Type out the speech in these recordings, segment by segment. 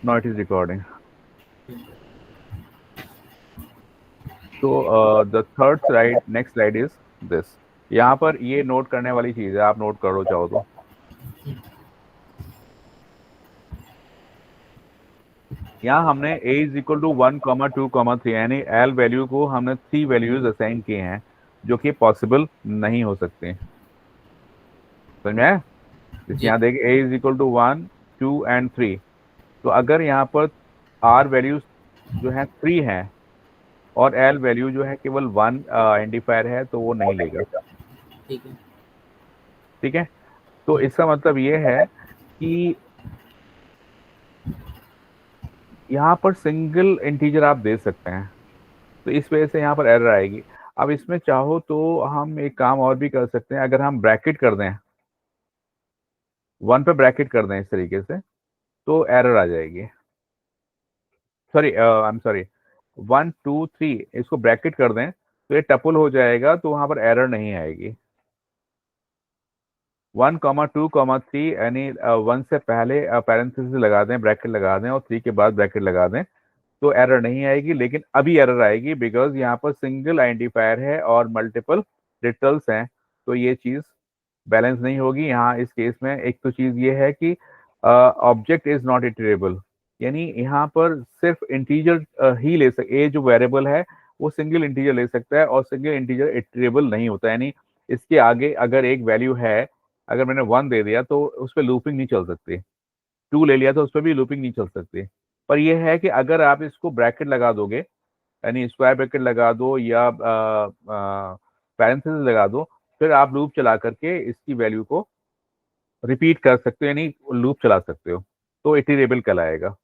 No it is recording. तो the third slide, next slide is this. यहाँ पर ये नोट करने वाली चीज है, आप नोट करो चाहो तो। यहाँ हमने a इज इक्वल टू 1, 2, 3 यानी एल वैल्यू को हमने 3 वैल्यूज असाइन किए हैं जो कि पॉसिबल नहीं हो सकते। समझ में आया? जैसे जी। यहाँ देखिए a is equal to 1, 2 and 3। तो अगर यहाँ पर r वैल्यूज जो है 3 है और एल वैल्यू जो है केवल 1 आइडेंटिफायर है तो वो नहीं लेगा। ठीक है। ठीक है। तो इसका मतलब ये है कि यहाँ पर सिंगल इंटीजर आप दे सकते हैं, तो इस वजह से यहाँ पर एरर आएगी। अब इसमें चाहो तो हम एक काम और भी कर सकते हैं, अगर हम ब्रैकेट कर दें, 1 पे ब्रैकेट कर दें इस तरीके से, तो एरर आ जाएगी। सॉरी, आई एम सॉरी, 1, 2, 3 इसको ब्रैकेट कर दें तो ये टपल हो जाएगा, तो वहां पर एरर नहीं आएगी। 1, 2, 3 यानी 1 से पहले पैरेंथेसिस लगा दें, ब्रैकेट लगा दें, और 3 के बाद ब्रैकेट लगा दें, तो एरर नहीं आएगी। लेकिन अभी एरर आएगी बिकॉज यहाँ पर सिंगल आइडेंटिफायर है और मल्टीपल डिटेल्स हैं, तो ये चीज बैलेंस नहीं होगी यहाँ इस केस में। एक तो चीज ये है कि ऑब्जेक्ट इज नॉट इटरेबल, यानी यहाँ पर सिर्फ इंटीजर ही ले सके, ए जो वेरिएबल है वो सिंगल इंटीजर ले सकता है, और सिंगल इंटीजर इटरेबल नहीं होता। यानी इसके आगे अगर एक वैल्यू है, अगर मैंने 1 दे दिया तो उस पर लूपिंग नहीं चल सकती, 2 ले लिया तो उस पर भी लूपिंग नहीं चल सकती। पर यह है कि अगर आप इसको ब्रैकेट लगा दोगे, यानी स्क्वायर ब्रैकेट लगा दो या पैरेंथेसिस लगा दो, फिर आप लूप चला करके इसकी वैल्यू को रिपीट कर सकते हो, यानी लूप चला सकते हो, तो इटरेबल कहलाएगा।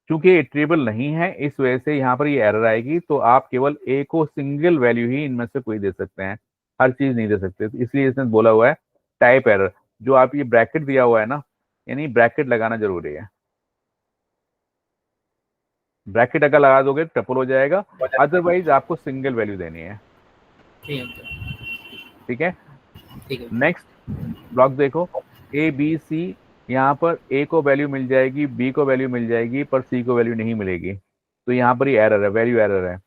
क्योंकि इटरेबल नहीं है इस वजह से यहाँ पर ये एरर आएगी। तो आप केवल ए को सिंगल वैल्यू ही इनमें से कोई दे सकते हैं, हर चीज नहीं दे सकते। तो इसलिए इसने बोला हुआ है टाइप एरर। जो आप ये ब्रैकेट दिया हुआ है ना, यानी ब्रैकेट लगाना जरूरी है। ब्रैकेट अगर लगा दोगे तो टपल हो जाएगा, अदरवाइज आपको सिंगल वैल्यू देनी है। ठीक है। ठीक है। ठीक है। नेक्स्ट ब्लॉक देखो, A B C। यहाँ पर ए को वैल्यू मिल जाएगी, बी को वैल्यू मिल जाएगी, पर सी को वैल्यू नहीं मिलेगी। तो यहाँ पर ये एरर है, वैल्यू एरर है।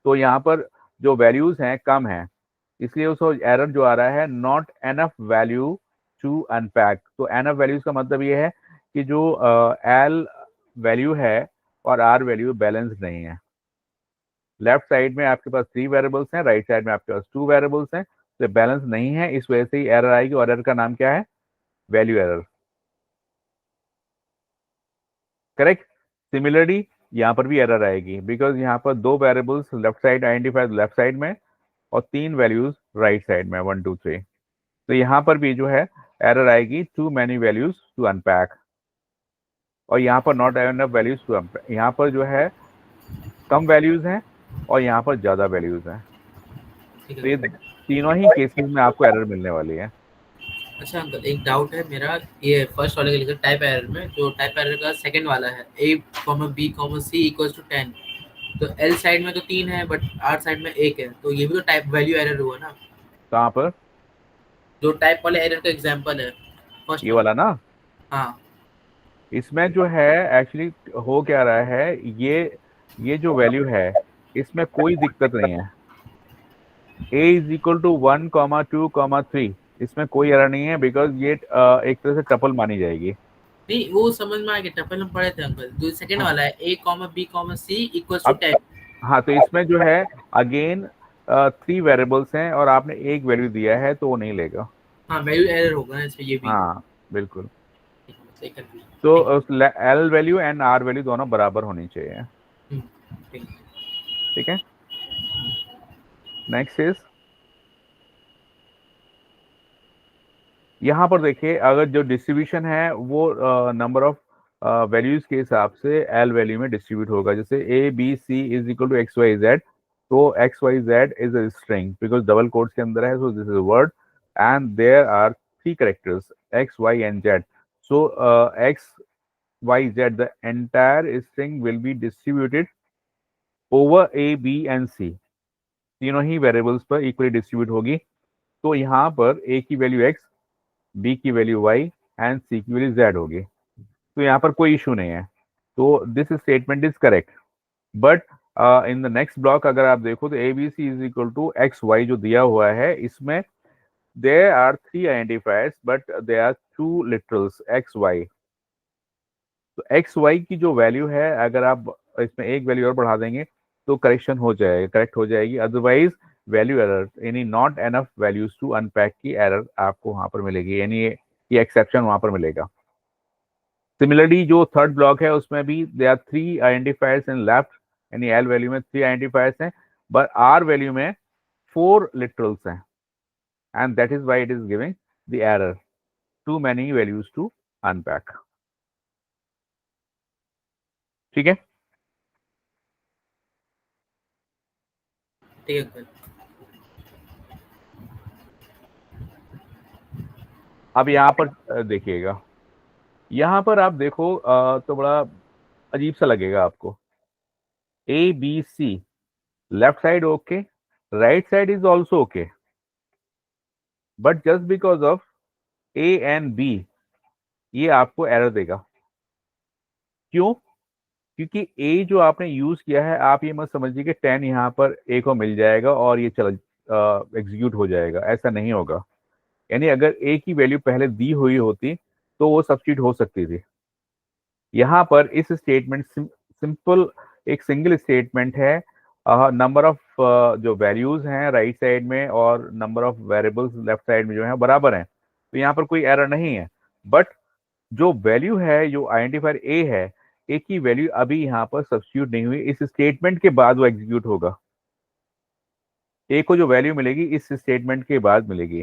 तो यहाँ पर जो वैल्यूज हैं कम है, इसलिए उसको एरर जो आ रहा है not enough value to unpack. तो एनफ वैल्यूज का मतलब ये है कि जो एल वैल्यू है और आर वैल्यू बैलेंस्ड नहीं है। लेफ्ट साइड में आपके पास 3 वेरिएबल्स हैं, राइट साइड में आपके पास 2 वेरिएबल्स हैं, तो बैलेंस नहीं है, इस वजह से ही एरर आएगी। और एरर का नाम क्या है? Value error. करेक्ट। सिमिलरली यहाँ पर भी एरर आएगी बिकॉज यहाँ पर 2 variables left side identified left side में और 3 वैल्यूज राइट साइड में, 1, 2, 3। तो यहाँ पर भी जो है एरर आएगी, too many values to unpack. और यहाँ पर not enough values to unpack, यहाँ पर जो है कम वैल्यूज हैं और यहाँ पर ज्यादा वैल्यूज हैं। ठीक तो ये है। तीनों ही केसेस में आपको एरर मिलने वाली है। अच्छा अंकल, एक डाउट है मेरा। ये फर्स्ट वाले के लिए टाइप एरर में, जो टाइप एरर का सेकंड वाला है, a comma b comma c equals to 10, तो l साइड में तो 3 है बट r साइड में 1 है, तो ये भी तो टाइप वैल्यू एरर हुआ ना? कहाँ पर? जो टाइप वाले एरर का एग्जांपल है, फर्स्ट ये वाला। वाला ना, हाँ। इसमें जो है एक्चुअली हो क्या रहा है, ये जो वैल्यू है इसमें कोई दिक्कत नहीं है। A = 1, 2, 3 इसमें कोई एरर नहीं है बिकॉज ये एक तरह से टपल मानी जाएगी। नहीं, वो समझ में आ गया, टपल हम पढ़े थे अंकल। जो सेकंड हाँ। वाला है, a comma b comma c equals to अब 10। हाँ, तो इसमें जो है अगेन 3 वेरिएबल्स हैं और आपने एक वैल्यू दिया है तो वो नहीं लेगा। हाँ, वैल्यू एरर होगा ना इसमें, ये भी। हाँ बिल्कुल। ठीक है, सही कंफ्यूज। तो ठीक L value and R value दोनों बराबर होनी चाहिए। है। ठीक है। ठीक है। नेक्स्ट इज, यहाँ पर देखिए अगर जो डिस्ट्रीब्यूशन है वो नंबर ऑफ वैल्यूज के हिसाब से एल वैल्यू में डिस्ट्रीब्यूट होगा। जैसे A B C = XY Z, तो XYZ is a string because double quotes के अंदर है, so this is a word and there are 3 characters X, Y एंड Z। So XYZ, the entire string will be distributed over A B and C, तीनों ही variables पर equally distribute होगी। तो यहाँ पर A की वैल्यू X, बी की वैल्यू वाई एंड सी की वैल्यू जेड होगी। तो यहाँ पर कोई इशू नहीं है। तो this statement is correct, but in the next block अगर आप देखो तो A B C is equal to X Y जो दिया हुआ है, इसमें there are three identifiers but there are two literals X Y. तो एक्स वाई की जो वैल्यू है, अगर आप इसमें एक वैल्यू और बढ़ा देंगे तो करेक्शन हो जाएगा, करेक्ट हो जाएगी, अदरवाइज वैल्यू एरर यानी not enough values to unpack की एरर आपको वहां पर मिलेगी, यानी ये एक्सेप्शन वहां पर मिलेगा। सिमिलरली जो थर्ड ब्लॉक है उसमें भी they are three identifiers in left, यानी एल वैल्यू में थ्री आइडेंटिफायर्स हैं, बट आर वैल्यू में फोर लिटरल्स हैं, and that is why it is giving the error, too many values to unpack. ठीक है, ठीक है अंकल। अब यहाँ पर देखिएगा, यहाँ पर आप देखो तो बड़ा अजीब सा लगेगा आपको। A B C, left side okay, right side is also okay, but just because of A and B ये आपको एरर देगा। क्यों? क्योंकि ए जो आपने यूज किया है, आप ये मत समझिए कि 10 यहाँ पर ए को मिल जाएगा और ये चल एग्जीक्यूट हो जाएगा, ऐसा नहीं होगा। यानी अगर ए की वैल्यू पहले दी हुई होती तो वो सब्स्टिट्यूट हो सकती थी। यहाँ पर इस स्टेटमेंट सिंपल एक सिंगल स्टेटमेंट है, नंबर ऑफ जो वैल्यूज हैं राइट साइड में और number of variables left side में जो है बराबर हैं, तो यहाँ पर कोई एरर नहीं है। बट जो वैल्यू है, जो आइडेंटिफायर ए है, ए की वैल्यू अभी यहाँ पर सब्स्टिट्यूट नहीं हुई, इस स्टेटमेंट के बाद वो एग्जीक्यूट होगा। ए को जो वैल्यू मिलेगी इस स्टेटमेंट के बाद मिलेगी,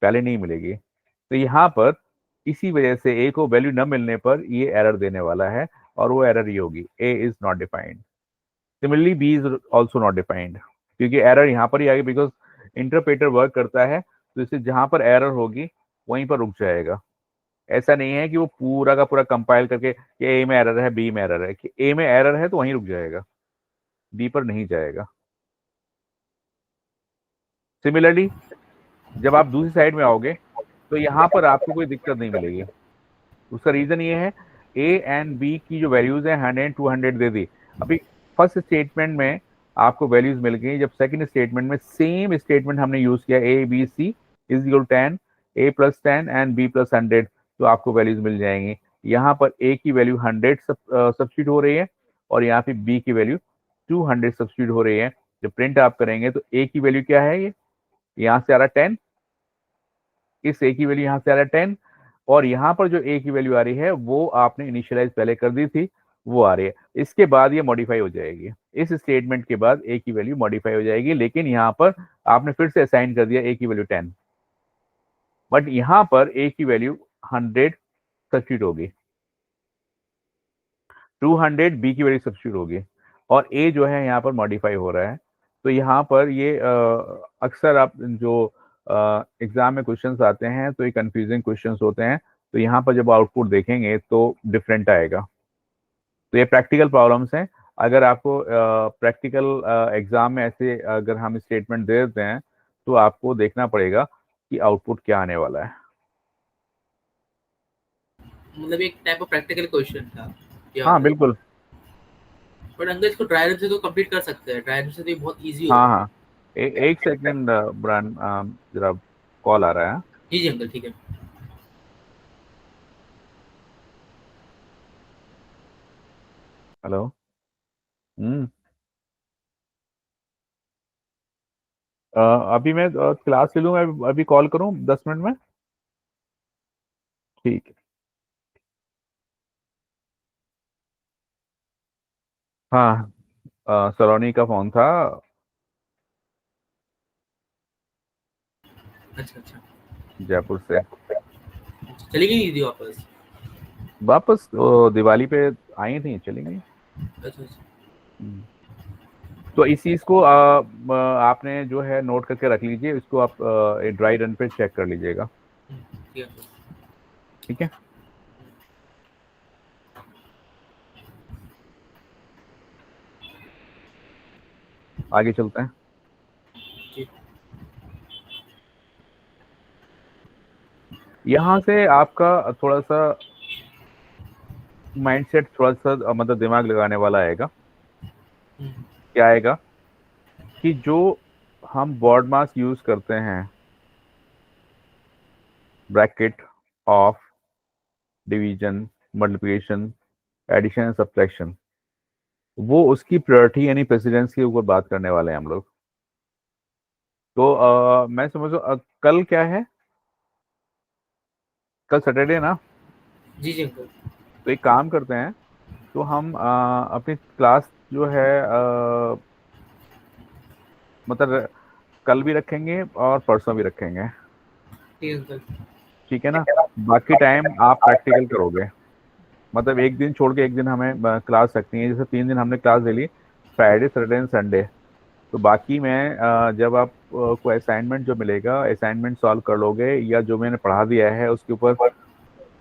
पहले नहीं मिलेगी। तो यहाँ पर इसी वजह से ए को वैल्यू न मिलने पर ये एरर देने वाला है, और वो एरर ये होगी, A is not defined. Similarly B is also not defined, क्योंकि एरर यहाँ पर ही आएगी, बिकॉज इंटरप्रेटर वर्क करता है, तो इसे जहां पर एरर होगी वहीं पर रुक जाएगा। ऐसा नहीं है कि वो पूरा का पूरा कंपाइल करके कि ए में एरर है, बी में एरर है, कि ए में एरर है तो वहीं रुक जाएगा, बी पर नहीं जाएगा। सिमिलरली जब आप दूसरी साइड में आओगे तो यहाँ पर आपको कोई दिक्कत नहीं मिलेगी। उसका रीजन ये है, ए एंड बी की जो वैल्यूज है 100 200 दे दी। अभी फर्स्ट स्टेटमेंट में आपको वैल्यूज मिल गई, जब सेकंड स्टेटमेंट में सेम स्टेटमेंट हमने यूज किया, A B C is equal 10, A plus 10 and B plus 100, तो आपको वैल्यूज मिल जाएंगी। यहाँ पर ए की वैल्यू 100 सब्स्टिट्यूट हो रही है, और यहाँ पे बी की वैल्यू 200 सब्स्टिट्यूट हो रही है। जब प्रिंट आप करेंगे तो ए की वैल्यू क्या है, ये यहाँ से आ रहा है 10, इस ए की वैल्यू यहाँ से आ रहा है 10, और यहाँ पर जो ए की वैल्यू आ रही है वो आपने इनिशियलाइज पहले कर दी थी, वो आ रही है। इसके बाद ये मॉडिफाई हो जाएगी, इस स्टेटमेंट के बाद ए की वैल्यू मॉडिफाई हो जाएगी, लेकिन यहाँ पर आपने फिर से असाइन कर दिया ए की वैल्यू 10, बट यहाँ पर ए की वैल्यू 100 सब्स्टिट्यूट होगी, 200 बी की वैल्यू सब्स्टिट्यूट होगी, और ए जो है यहाँ पर मॉडिफाई हो रहा है। तो यहाँ पर ये अक्सर आप जो एग्जाम में क्वेश्चंस आते हैं तो ये कंफ्यूजिंग क्वेश्चंस होते हैं, तो यहाँ पर जब आउटपुट देखेंगे तो डिफरेंट आएगा। तो ये प्रैक्टिकल प्रॉब्लम्स हैं। अगर आपको प्रैक्टिकल एग्जाम में ऐसे अगर हम स्टेटमेंट दे देते हैं तो आपको देखना पड़ेगा कि आउटपुट क्या आने वाला है। मतलब एक टाइप ऑफ प्रैक्टिकल क्वेश्चन था ये हाँ वाला। बिल्कुल। बट अंकल इसको ड्राई रन से तो कंप्लीट कर सकते हैं, ड्राई रन से तो ये बहुत इजी हाँ होगा। हाँ, एक सेकंड ब्रांड, जरा कॉल आ रहा है। जी जी अंकल, ठीक है। हेलो। हम्म। अभी मैं क्लास ले लूँ, मैं अभी कॉल करूँ 10 मिनट में। ठीक है। हाँ, सलोनी का फोन था। अच्छा अच्छा। जयपुर से चली गई दीदी वापस? वापस, वो दिवाली पे आई थी, चली गई। अच्छा अच्छा। हम्म। तो इस चीज को आपने जो है नोट करके रख लीजिए, इसको आप ड्राई रन पे चेक कर लीजिएगा। ठीक है अंकल। ठीक है, आगे चलते हैं। जी। यहाँ से आपका थोड़ा सा माइंडसेट थोड़ा सा मतलब दिमाग लगाने वाला आएगा। हम्म, क्या आएगा कि जो हम बॉड मास यूज करते हैं, bracket of division, multiplication, addition, subtraction, वो उसकी प्रायोरिटी यानी प्रेसिडेंस के ऊपर बात करने वाले हैं हम लोग। तो मैं समझो कल क्या है, कल सैटरडे ना। जी जी अंकल। तो एक काम करते हैं, तो हम अपनी क्लास जो है मतलब कल भी रखेंगे और परसों भी रखेंगे। ठीक है अंकल। ठीक है ना। बाकी टाइम आप प्रैक्टिकल करोगे, मतलब एक दिन छोड़ के एक दिन हमें क्लास रखनी है। जैसे 3 दिन हमने क्लास ले ली, फ्राइडे सैटरडे एंड संडे। तो बाकी में जब आप को असाइनमेंट जो मिलेगा, असाइनमेंट सॉल्व कर लोगे या जो मैंने पढ़ा दिया है उसके ऊपर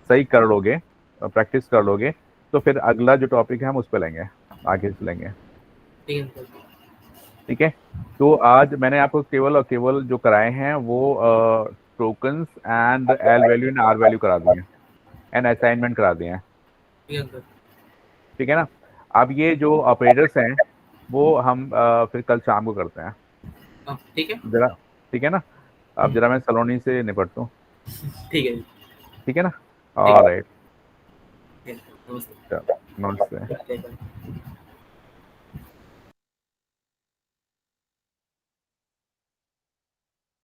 सही कर लोगे, प्रैक्टिस कर लोगे, तो फिर अगला जो टॉपिक है हम उस पर लेंगे, आगे से लेंगे। ठीक है अंकल। ठीक है। तो आज मैंने आपको केवल और केवल जो कराए हैं वो tokens and L value and R value करा दिए हैं, एंड असाइनमेंट करा दिए हैं। ठीक है अंकल। ठीक है ना। अब ये जो ऑपरेटर्स हैं वो हम फिर कल शाम को करते हैं ठीक है। जरा। ठीक है ना। अब हम्म, जरा मैं सलोनी से निपटता हूँ। ठीक है जी। ठीक है ना। ठीक ऑल है। राइट। ठीक है, नमस्ते। चलो, नमस्ते। ठीक है, bye।